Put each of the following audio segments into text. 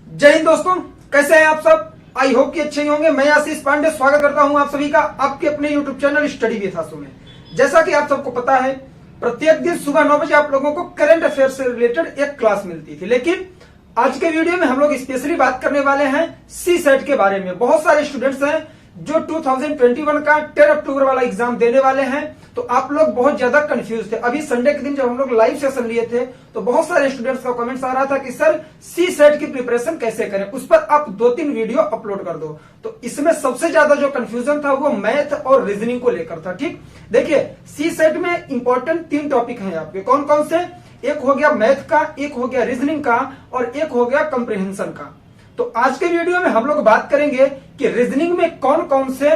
जय हिंद दोस्तों, कैसे हैं आप सब। आई होप कि अच्छे ही होंगे। मैं आशीष पांडे स्वागत करता हूं आप सभी का आपके अपने यूट्यूब चैनल स्टडी विद आशु में। जैसा कि आप सबको पता है, प्रत्येक दिन सुबह 9 बजे आप लोगों को करंट अफेयर से रिलेटेड एक क्लास मिलती थी, लेकिन आज के वीडियो में हम लोग स्पेशली बात करने वाले हैं सी सेट के बारे में। बहुत सारे स्टूडेंट्स हैं जो 2021 का 10 अक्टूबर वाला एग्जाम देने वाले हैं, तो आप लोग बहुत ज्यादा कंफ्यूज थे। अभी संडे के दिन जब हम लोग लाइव सेशन लिए थे तो बहुत सारे स्टूडेंट्स का कमेंट्स आ रहा था कि सर सी सेट की प्रिपरेशन कैसे करें, उस पर आप 2-3 वीडियो अपलोड कर दो। तो इसमें सबसे ज्यादा जो कंफ्यूजन था वो मैथ और रीजनिंग को लेकर था। ठीक, देखिए सी सेट में इंपॉर्टेंट 3 टॉपिक हैं आपके। कौन कौन से? एक हो गया मैथ का, एक हो गया रीजनिंग का और एक हो गया कंप्रिहेंशन का। तो आज के वीडियो में हम लोग बात करेंगे कि रीजनिंग में कौन कौन से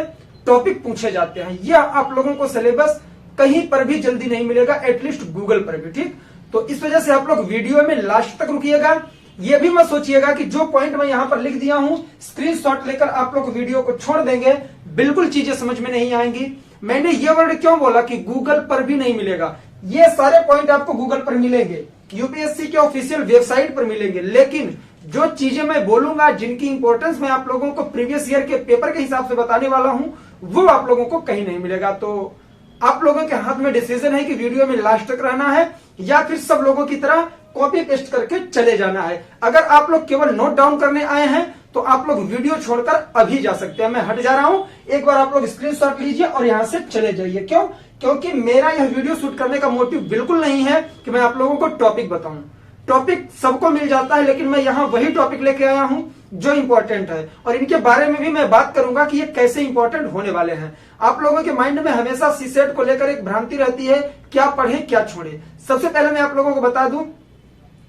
टॉपिक पूछे जाते हैं। यह आप लोगों को सिलेबस कहीं पर भी जल्दी नहीं मिलेगा, एटलीस्ट गूगल पर भी। ठीक, तो इस वजह से आप लोग वीडियो में लास्ट तक रुकिएगा। यह भी मत सोचिएगा कि जो पॉइंट मैं यहां पर लिख दिया हूं स्क्रीनशॉट लेकर आप लोग वीडियो को छोड़ देंगे, बिल्कुल चीजें समझ में नहीं आएंगी। मैंने ये वर्ड क्यों बोला कि गूगल पर भी नहीं मिलेगा। ये सारे पॉइंट आपको गूगल पर मिलेंगे, यूपीएससी के ऑफिशियल वेबसाइट पर मिलेंगे, लेकिन जो चीजें मैं बोलूंगा, जिनकी इंपॉर्टेंस मैं आप लोगों को प्रीवियस ईयर के पेपर के हिसाब से बताने वाला हूं, वो आप लोगों को कहीं नहीं मिलेगा। तो आप लोगों के हाथ में डिसीजन है कि वीडियो में लास्ट तक रहना है या फिर सब लोगों की तरह कॉपी पेस्ट करके चले जाना है। अगर आप लोग केवल नोट डाउन करने आए हैं तो आप लोग वीडियो छोड़कर अभी जा सकते हैं। मैं हट जा रहा हूं, एक बार आप लोग स्क्रीनशॉट लीजिए और यहां से चले जाइए। क्यों? क्योंकि मेरा यह वीडियो शूट करने का मोटिव बिल्कुल नहीं है कि मैं आप लोगों को टॉपिक बताऊं। टॉपिक सबको मिल जाता है, लेकिन मैं यहां वही टॉपिक लेके आया हूं जो इंपॉर्टेंट है, और इनके बारे में भी मैं बात करूंगा कि ये कैसे इंपॉर्टेंट होने वाले हैं। आप लोगों के माइंड में हमेशा सी सेट को लेकर एक भ्रांति रहती है, क्या पढ़ें क्या छोड़ें। सबसे पहले मैं आप लोगों को बता दूं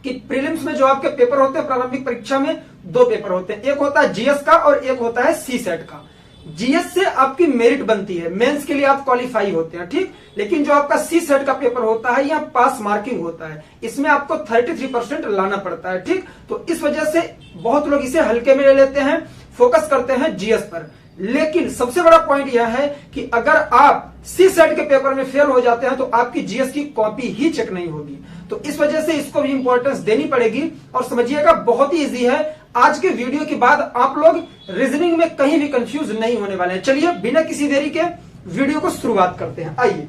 कि प्रीलिम्स में जो आपके पेपर होते हैं, प्रारंभिक परीक्षा में 2 पेपर होते हैं। एक होता है जीएस का और एक होता है सी सेट का। जीएस से आपकी मेरिट बनती है, मेंस के लिए आप क्वालिफाई होते हैं। ठीक, लेकिन जो आपका सी सेट का पेपर होता है, यहाँ पास मार्किंग होता है, इसमें आपको 33% लाना पड़ता है। ठीक, तो इस वजह से बहुत लोग इसे हल्के में ले लेते हैं, फोकस करते हैं जीएस पर। लेकिन सबसे बड़ा पॉइंट यह है कि अगर आप सी सेट के पेपर में फेल हो जाते हैं तो आपकी जीएस की कॉपी ही चेक नहीं होगी। तो इस वजह से इसको भी इंपॉर्टेंस देनी पड़ेगी। और समझिएगा, बहुत ही इजी है। आज के वीडियो के बाद आप लोग रीजनिंग में कहीं भी कंफ्यूज नहीं होने वाले हैं। चलिए बिना किसी देरी के वीडियो को शुरुआत करते हैं। आइए,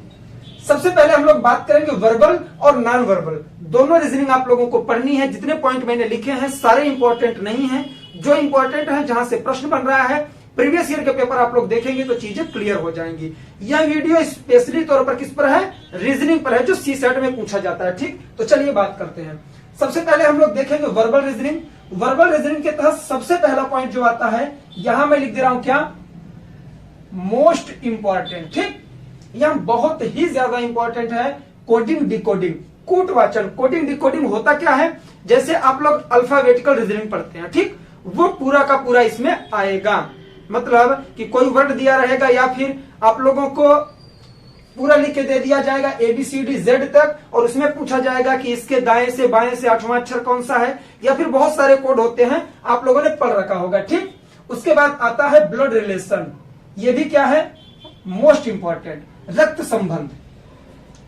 सबसे पहले हम लोग बात करेंगे वर्बल और नॉन वर्बल दोनों रीजनिंग आप लोगों को पढ़नी है। जितने पॉइंट मैंने लिखे हैं सारे इंपॉर्टेंट नहीं है, जो इंपॉर्टेंट है, जहां से प्रश्न बन रहा है, प्रीवियस ईयर के पेपर आप लोग देखेंगे तो चीजें क्लियर हो जाएंगी। यह वीडियो स्पेशली तौर पर किस पर है? रीजनिंग पर है, जो सी सेट में पूछा जाता है। ठीक, तो चलिए बात करते हैं। सबसे पहले हम लोग देखेंगे वर्बल रीजनिंग। वर्बल रीजनिंग के तहत सबसे पहला पॉइंट जो आता है, यहां मैं लिख दे रहा हूं क्या? Most important. ठीक, यह बहुत ही ज्यादा इंपॉर्टेंट है। कोडिंग डिकोडिंग, कूटवाचन। कोडिंग डिकोडिंग होता क्या है? जैसे आप लोग अल्फाबेटिकल रीजनिंग पढ़ते हैं, ठीक, वो पूरा का पूरा इसमें आएगा। मतलब कि कोई वर्ड दिया रहेगा या फिर आप लोगों को पूरा लिख के दे दिया जाएगा ABCD Z तक, और उसमें पूछा जाएगा कि इसके दाएं से बाएं से 8वां अक्षर कौन सा है, या फिर बहुत सारे कोड होते हैं, आप लोगों ने पढ़ रखा होगा। ठीक, उसके बाद आता है ब्लड रिलेशन। ये भी क्या है? मोस्ट इंपॉर्टेंट, रक्त संबंध।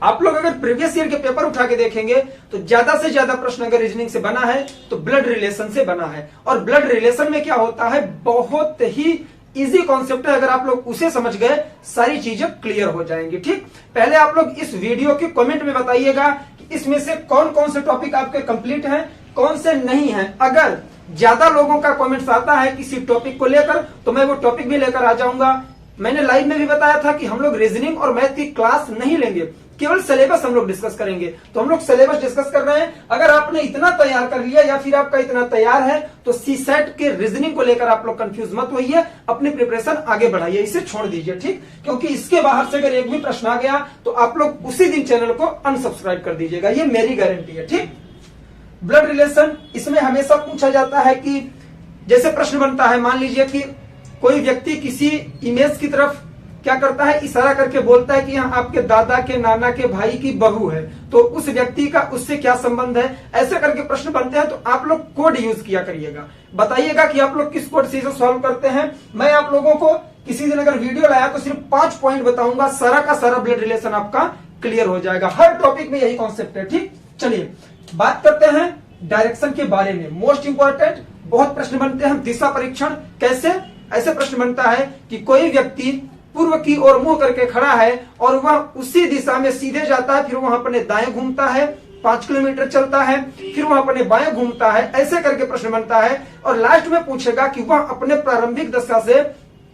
आप लोग अगर प्रीवियस ईयर के पेपर उठा के देखेंगे तो ज्यादा से ज्यादा प्रश्न अगर रीजनिंग से बना है तो ब्लड रिलेशन से बना है। और ब्लड रिलेशन में क्या होता है? बहुत ही इजी कॉन्सेप्ट है। अगर आप लोग उसे समझ गए सारी चीजें क्लियर हो जाएंगी। ठीक, पहले आप लोग इस वीडियो के कमेंट में बताइएगा कि इसमें से कौन कौन से टॉपिक आपके कंप्लीट हैं, कौन से नहीं हैं। अगर ज्यादा लोगों का कमेंट्स आता है किसी टॉपिक को लेकर तो मैं वो टॉपिक भी लेकर आ जाऊंगा। मैंने लाइव में भी बताया था कि हम लोग रीजनिंग और मैथ की क्लास नहीं लेंगे, केवल सिलेबस हम लोग डिस्कस करेंगे। तो हम लोग सिलेबस डिस्कस कर रहे हैं। अगर आपने इतना तैयार कर लिया या फिर आपका इतना तैयार है तो सी सेट के रीजनिंग को लेकर आप लोग कंफ्यूज मत होइए, अपनी प्रिपरेशन आगे बढ़ाइए, इसे छोड़ दीजिए। ठीक, क्योंकि इसके बाहर से अगर एक भी प्रश्न आ गया तो आप लोग उसी दिन चैनल को अनसब्सक्राइब कर दीजिएगा, ये मेरी गारंटी है। ठीक, ब्लड रिलेशन, इसमें हमेशा पूछा जाता है कि जैसे प्रश्न बनता है, मान लीजिए कि कोई व्यक्ति किसी इमेज की तरफ क्या करता है? इशारा करके बोलता है कि यहाँ आपके दादा के नाना के भाई की बहू है, तो उस व्यक्ति का उससे क्या संबंध है? ऐसे करके प्रश्न बनते हैं। तो आप लोग कोड यूज किया करिएगा, बताइएगा कि आप लोग किस कोड से इसे सॉल्व करते हैं। मैं आप लोगों को किसी दिन अगर वीडियो लाया तो सिर्फ 5 पॉइंट बताऊंगा, सारा का सारा ब्लड रिलेशन आपका क्लियर हो जाएगा। हर टॉपिक में यही कॉन्सेप्ट है। ठीक, चलिए बात करते हैं डायरेक्शन के बारे में। मोस्ट इंपॉर्टेंट बहुत प्रश्न बनते हैं। दिशा परीक्षण कैसे? ऐसे प्रश्न बनता है कि कोई व्यक्ति पूर्व की ओर मुंह करके खड़ा है और वह उसी दिशा में सीधे जाता है, फिर वह अपने दाएं घूमता है, 5 किलोमीटर चलता है, फिर वह अपने बाएं घूमता है, ऐसे करके प्रश्न बनता है। और लास्ट में पूछेगा कि वह अपने प्रारंभिक दशा से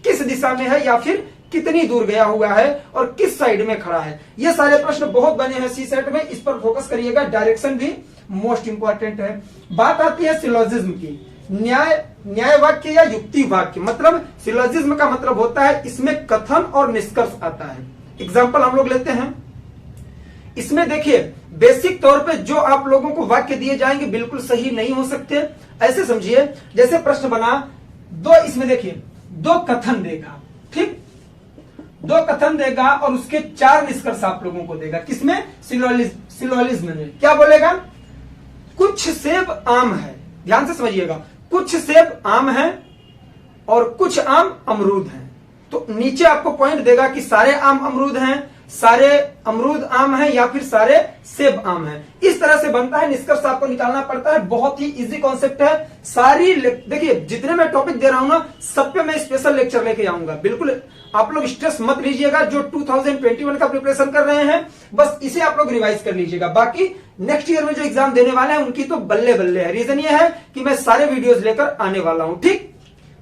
किस दिशा में है या फिर कितनी दूर गया हुआ है और किस साइड में खड़ा है। ये सारे प्रश्न बहुत बने हैं सी सेट में, इस पर फोकस करिएगा। डायरेक्शन भी मोस्ट इंपॉर्टेंट है। बात आती है सिलोजिज्म की। न्याय वाक्य या युक्ति वाक्य, मतलब सिलोजिज्म का मतलब होता है इसमें कथन और निष्कर्ष आता है। एग्जाम्पल हम लोग लेते हैं। इसमें देखिए बेसिक तौर पे जो आप लोगों को वाक्य दिए जाएंगे बिल्कुल सही नहीं हो सकते। ऐसे समझिए जैसे प्रश्न बना दो, इसमें देखिए 2 कथन देगा, ठीक, 2 कथन देगा और उसके 4 निष्कर्ष आप लोगों को देगा। किसमें? सिलोजिज्म में। क्या बोलेगा? कुछ सेब आम है, ध्यान से समझिएगा, कुछ सेब आम है और कुछ आम अमरूद हैं। तो नीचे आपको पॉइंट देगा कि सारे आम अमरूद हैं, सारे अमरूद आम हैं या फिर सारे सेब आम हैं। इस तरह से बनता है, निष्कर्ष आपको निकालना पड़ता है। बहुत ही इजी कॉन्सेप्ट है। सारी देखिए जितने मैं टॉपिक दे रहा हूं ना, सब पे मैं स्पेशल लेक्चर लेके आऊंगा। बिल्कुल आप लोग स्ट्रेस मत लीजिएगा। जो 2021 का प्रिपरेशन कर रहे हैं बस इसे आप लोग रिवाइज कर लीजिएगा। बाकी नेक्स्ट ईयर में जो एग्जाम देने वाले हैं उनकी तो बल्ले बल्ले है। रीजन ये है कि मैं सारे वीडियोस लेकर आने वाला हूं, ठीक।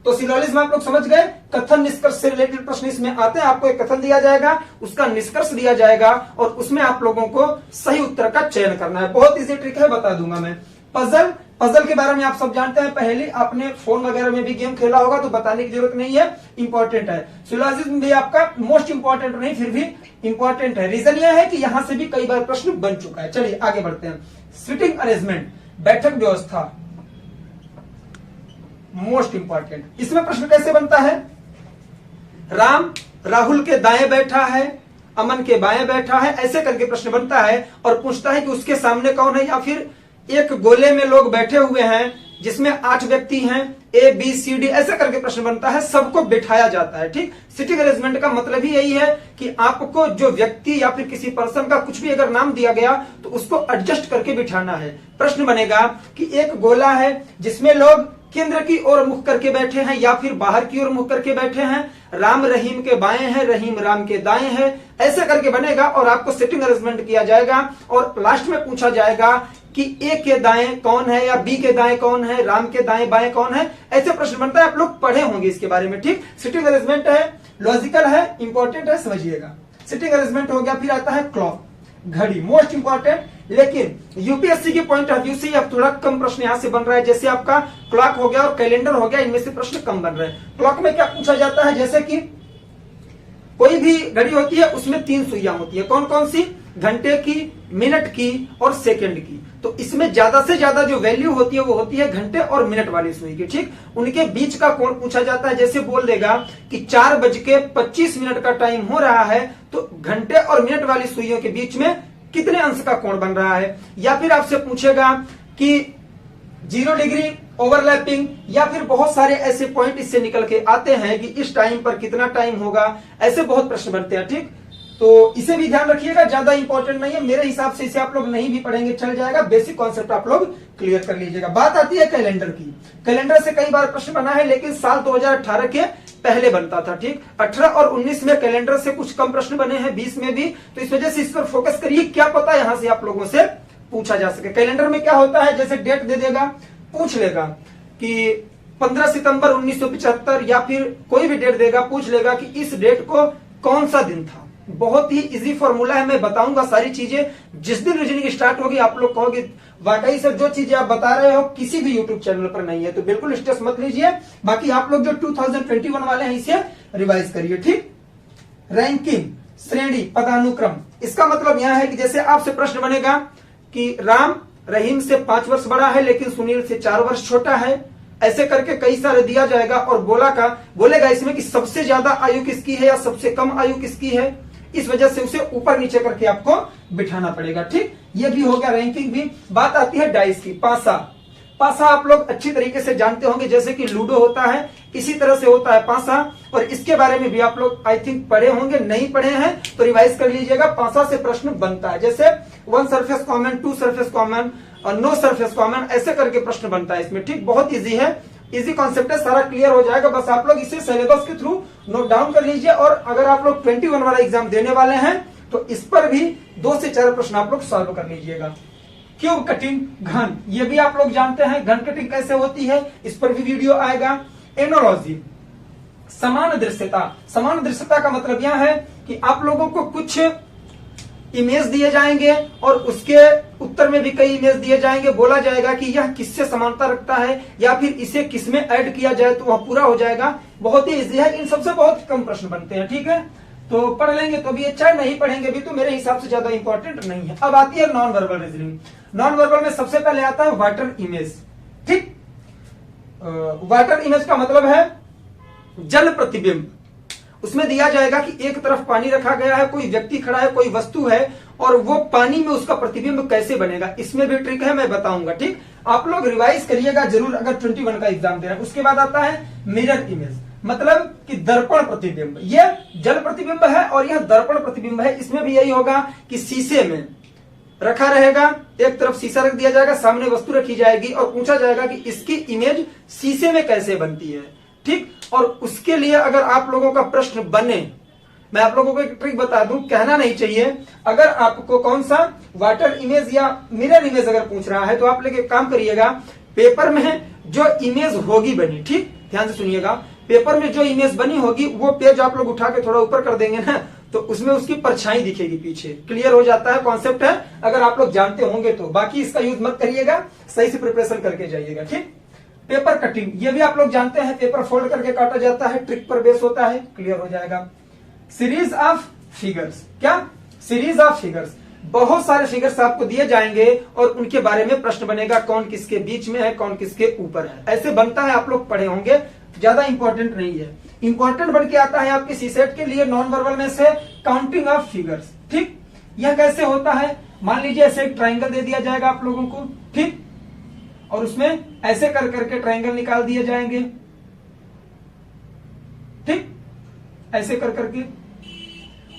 तो सिलोजिज्म आप लोग समझ गए। कथन निष्कर्ष से रिलेटेड प्रश्न इसमें आते हैं। आपको एक कथन दिया जाएगा, उसका निष्कर्ष दिया जाएगा और उसमें आप लोगों को सही उत्तर का चयन करना है। बहुत इजी ट्रिक है, बता दूंगा मैं। पजल के बारे में आप सब जानते हैं, पहले आपने फोन वगैरह में भी गेम खेला होगा तो बताने की जरूरत नहीं है, इंपॉर्टेंट है। सिलोजिज्म भी आपका मोस्ट इंपॉर्टेंट नहीं, फिर भी इंपॉर्टेंट है। रीजन यह है कि यहां से भी कई बार प्रश्न बन चुका है। चलिए आगे बढ़ते हैं। सिटिंग अरेंजमेंट, बैठक व्यवस्था, मोस्ट इंपॉर्टेंट। इसमें प्रश्न कैसे बनता है? राम राहुल के दाएं बैठा है, अमन के बाएं बैठा है, ऐसे करके प्रश्न बनता है और पूछता है कि उसके सामने कौन है। या फिर एक गोले में लोग बैठे हुए हैं जिसमें 8 व्यक्ति हैं, ए बी सी डी, ऐसे करके प्रश्न बनता है, सबको बिठाया जाता है, ठीक। सिटिंग अरेंजमेंट का मतलब ही यही है कि आपको जो व्यक्ति या फिर किसी पर्सन का कुछ भी अगर नाम दिया गया तो उसको एडजस्ट करके बिठाना है। प्रश्न बनेगा कि एक गोला है जिसमें लोग केंद्र की ओर मुख करके बैठे हैं या फिर बाहर की ओर मुख करके बैठे हैं, राम रहीम के बाएं हैं, रहीम राम के दाएं हैं, ऐसे करके बनेगा और आपको सिटिंग अरेंजमेंट किया जाएगा। और लास्ट में पूछा जाएगा कि ए के दाएं कौन है या बी के दाएं कौन है, राम के दाएं बाएं कौन है, ऐसे प्रश्न बनता है। आप लोग पढ़े होंगे इसके बारे में, ठीक। सिटिंग अरेंजमेंट है, लॉजिकल है, इंपॉर्टेंट है, समझिएगा। सिटिंग अरेंजमेंट हो गया। फिर आता है क्लॉक, घड़ी, मोस्ट इंपॉर्टेंट। लेकिन यूपीएससी के पॉइंट ऑफ व्यू से अब थोड़ा कम प्रश्न यहां से बन रहा है। जैसे आपका क्लॉक हो गया और कैलेंडर हो गया, इनमें से प्रश्न कम बन रहे हैं। क्लॉक में क्या पूछा जाता है? जैसे कि कोई भी घड़ी होती है उसमें 3 सुइयां होती है। कौन कौन सी? घंटे की, मिनट की और सेकंड की। तो इसमें ज्यादा से ज्यादा जो वैल्यू होती है वो होती है घंटे और मिनट वाली सुई की, ठीक। उनके बीच का कोण पूछा जाता है। जैसे बोल देगा कि 4:25 का टाइम हो रहा है, तो घंटे और मिनट वाली सुइयों के बीच में कितने अंश का कोण बन रहा है। या फिर आपसे पूछेगा कि 0 डिग्री ओवरलैपिंग, या फिर बहुत सारे ऐसे पॉइंट इससे निकल के आते हैं कि इस टाइम पर कितना टाइम होगा, ऐसे बहुत प्रश्न बनते हैं, ठीक। तो इसे भी ध्यान रखिएगा, ज्यादा इंपॉर्टेंट नहीं है मेरे हिसाब से। इसे आप लोग नहीं भी पढ़ेंगे चल जाएगा, बेसिक कॉन्सेप्ट आप लोग क्लियर कर लीजिएगा। बात आती है कैलेंडर की। कैलेंडर से कई बार प्रश्न बना है लेकिन साल 2018 के पहले बनता था, ठीक। 18 और 19 में कैलेंडर से कुछ कम प्रश्न बने हैं, 20 में भी। तो इस वजह से इस पर फोकस करिए, क्या पता यहां से आप लोगों से पूछा जा सके। कैलेंडर में क्या होता है? जैसे डेट दे देगा, पूछ लेगा कि 15 सितंबर 1975 या फिर कोई भी डेट देगा, पूछ लेगा कि इस डेट को कौन सा दिन था। बहुत ही इजी फॉर्मूला है, मैं बताऊंगा सारी चीजें। जिस दिन रीजनिंग स्टार्ट होगी आप लोग कहोगे वाकई सर जो चीजें आप बता रहे हो किसी भी यूट्यूब चैनल पर नहीं है, तो बिल्कुल स्ट्रेस मत लीजिए। बाकी आप लोग जो 2021 वाले हैं इसे रिवाइज करिए, ठीक। रैंकिंग, श्रेणी, पदानुक्रम, इसका मतलब यह है कि जैसे आपसे प्रश्न बनेगा कि राम रहीम से 5 वर्ष बड़ा है लेकिन सुनील से 4 वर्ष छोटा है, ऐसे करके कई सारे दिया जाएगा और बोलेगा इसमें कि सबसे ज्यादा आयु किसकी है या सबसे कम आयु किसकी है। इस वजह से उसे ऊपर नीचे करके आपको बिठाना पड़ेगा, ठीक। ये भी हो गया रैंकिंग भी। बात आती है डाइस की। पासा आप लोग अच्छी तरीके से जानते होंगे, जैसे कि लूडो होता है इसी तरह से होता है पासा, और इसके बारे में भी आप लोग आई थिंक पढ़े होंगे, नहीं पढ़े हैं तो रिवाइज कर लीजिएगा। पासा से प्रश्न बनता है, जैसे 1 सरफेस कॉमन, 2 सरफेस कॉमन, और नो सरफेस कॉमन, ऐसे करके प्रश्न बनता है इसमें। ठीक, बहुत इजी है, इजी कॉन्सेप्ट है, सारा क्लियर हो जाएगा। बस आप लोग इसे सिलेबस के थ्रू नोट डाउन कर लीजिए। और अगर आप लोग 21 वाला एग्जाम देने वाले हैं तो इस पर भी 2 से 4 प्रश्न आप लोग सॉल्व कर लीजिएगा। क्यूब कटिंग, घन, ये भी आप लोग जानते हैं घन कटिंग कैसे होती है, इस पर भी वीडियो आएगा। एनोलॉजी, समान दृश्यता। समान दृश्यता का मतलब यह है कि आप लोगों को कुछ इमेज दिए जाएंगे और उसके उत्तर में भी कई इमेज दिए जाएंगे, बोला जाएगा कि यह किससे समानता रखता है या फिर इसे किसमें ऐड किया जाए तो वह पूरा हो जाएगा। बहुत ही इजी है, इन सबसे बहुत कम प्रश्न बनते हैं। ठीक है, तो पढ़ लेंगे तो भी अच्छा, नहीं पढ़ेंगे भी तो मेरे हिसाब से ज्यादा इंपॉर्टेंट नहीं है। अब आती है non verbal reasoning. Non verbal में सबसे पहले आता है वाटर इमेज। ठीक, वाटर इमेज का मतलब है जल प्रतिबिंब। उसमें दिया जाएगा कि एक तरफ पानी रखा गया है, कोई व्यक्ति खड़ा है, कोई वस्तु है और वो पानी में उसका प्रतिबिंब कैसे बनेगा, इसमें भी ट्रिक है, मैं बताऊंगा। ठीक, आप लोग रिवाइज करिएगा जरूर अगर 21 का एग्जाम दे रहे हैं। उसके बाद आता है मिरर इमेज, मतलब कि दर्पण प्रतिबिंब। यह जल प्रतिबिंब है और यह दर्पण प्रतिबिंब है। इसमें भी यही होगा कि शीशे में रखा रहेगा, एक तरफ शीशा रख दिया जाएगा, सामने वस्तु रखी जाएगी और पूछा जाएगा कि इसकी इमेज शीशे में कैसे बनती है। ठीक, और उसके लिए अगर आप लोगों का प्रश्न बने, मैं आप लोगों को एक ट्रिक बता दूं, कहना नहीं चाहिए। अगर आपको कौन सा वाटर इमेज या मिरर इमेज अगर पूछ रहा है तो आप लोग एक काम करिएगा, पेपर में जो इमेज होगी बनी, ठीक ध्यान से सुनिएगा, पेपर में जो इमेज बनी होगी वो पेज आप लोग उठा के थोड़ा ऊपर कर देंगे ना तो उसमें उसकी परछाई दिखेगी पीछे। क्लियर हो जाता है, कॉन्सेप्ट है, अगर आप लोग जानते होंगे तो। बाकी इसका यूज मत करिएगा, सही से प्रिपरेशन करके जाइएगा। ठीक, पेपर कटिंग, ये भी आप लोग जानते हैं, पेपर फोल्ड करके काटा जाता है, ट्रिक पर बेस होता है, क्लियर हो जाएगा। सीरीज ऑफ फिगर्स, क्या सीरीज ऑफ फिगर्स, बहुत सारे फिगर्स आपको दिए जाएंगे और उनके बारे में प्रश्न बनेगा, कौन किसके बीच में है, कौन किसके ऊपर है, ऐसे बनता है, आप लोग पढ़े होंगे, ज्यादा इंपॉर्टेंट नहीं है। इंपॉर्टेंट बढ़ के आता है आपके सीसेट के लिए नॉन वर्बल में से काउंटिंग ऑफ फिगर्स। ठीक, यह कैसे होता है, मान लीजिए ऐसे एक ट्राइंगल दे दिया जाएगा आप लोगों को, ठीक, और उसमें ऐसे कर करके ट्राइंगल निकाल दिए जाएंगे। ठीक, ऐसे कर करके,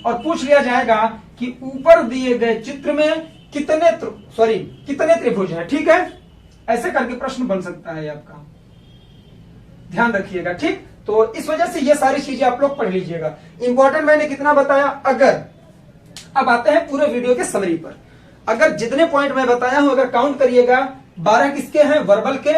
और पूछ लिया जाएगा कि ऊपर दिए गए चित्र में कितने त्रिभुज हैं। ठीक है, ऐसे करके प्रश्न बन सकता है आपका, ध्यान रखिएगा। ठीक, तो इस वजह से ये सारी चीजें आप लोग पढ़ लीजिएगा। इंपॉर्टेंट मैंने कितना बताया, अगर अब आते हैं पूरे वीडियो के समरी पर। अगर जितने पॉइंट मैं बताया हूं अगर काउंट करिएगा, 12 किसके हैं वर्बल के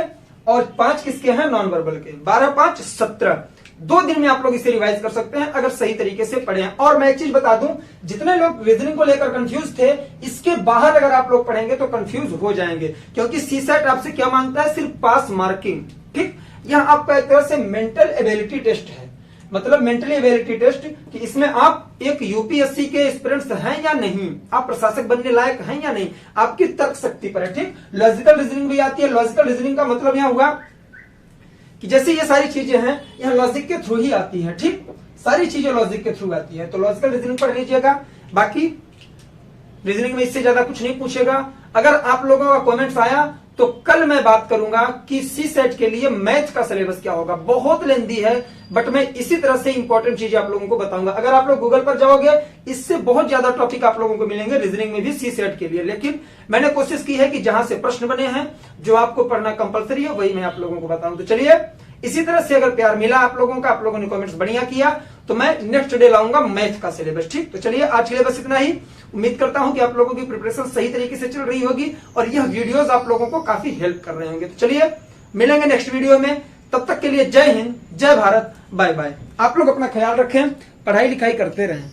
और 5 किसके हैं नॉन वर्बल के, 12 5 17। 2 दिन में आप लोग इसे रिवाइज कर सकते हैं अगर सही तरीके से पढ़े हैं। और मैं एक चीज बता दूं, जितने लोग रीजनिंग को लेकर कंफ्यूज थे, इसके बाहर अगर आप लोग पढ़ेंगे तो कंफ्यूज हो जाएंगे, क्योंकि सीसेट आपसे क्या मांगता है, सिर्फ पास मार्किंग। ठीक, यह आपका एक तरह से मेंटल एबिलिटी टेस्ट है, मतलब मेंटली एबिलिटी टेस्ट, कि इसमें आप एक यूपीएससी के एस्पिरेंट्स हैं या नहीं, आप प्रशासक बनने लायक हैं या नहीं, आपकी तर्क शक्ति पर है। ठीक, लॉजिकल रीजनिंग भी आती है। लॉजिकल रीजनिंग का मतलब यह हुआ कि जैसे ये सारी चीजें हैं यह लॉजिक के थ्रू ही आती हैं। ठीक, सारी चीजें लॉजिक के थ्रू आती है, तो लॉजिकल रीजनिंग पढ़ लीजिएगा। बाकी रीजनिंग में इससे ज्यादा कुछ नहीं पूछेगा। अगर आप लोगों का कमेंट्स आया तो कल मैं बात करूंगा कि सी सेट के लिए मैथ का सिलेबस क्या होगा, बहुत लेंदी है, बट मैं इसी तरह से इंपॉर्टेंट चीजें आप लोगों को बताऊंगा। अगर आप लोग गूगल पर जाओगे इससे बहुत ज्यादा टॉपिक आप लोगों को मिलेंगे रीजनिंग में भी सी सेट के लिए, लेकिन मैंने कोशिश की है कि जहां से प्रश्न बने हैं, जो आपको पढ़ना कंपलसरी है, वही मैं आप लोगों को बताऊं। तो चलिए, इसी तरह से अगर प्यार मिला आप लोगों का, आप लोगों ने कमेंट्स बढ़िया किया, तो मैं नेक्स्ट डे लाऊंगा मैथ का सिलेबस। ठीक, तो चलिए आज के लिए बस इतना ही। उम्मीद करता हूं कि आप लोगों की प्रिपरेशन सही तरीके से चल रही होगी और यह वीडियोस आप लोगों को काफी हेल्प कर रहे होंगे। तो चलिए मिलेंगे नेक्स्ट वीडियो में, तब तक के लिए जय हिंद, जय भारत, बाय बाय। आप लोग अपना ख्याल रखें, पढ़ाई लिखाई करते रहें।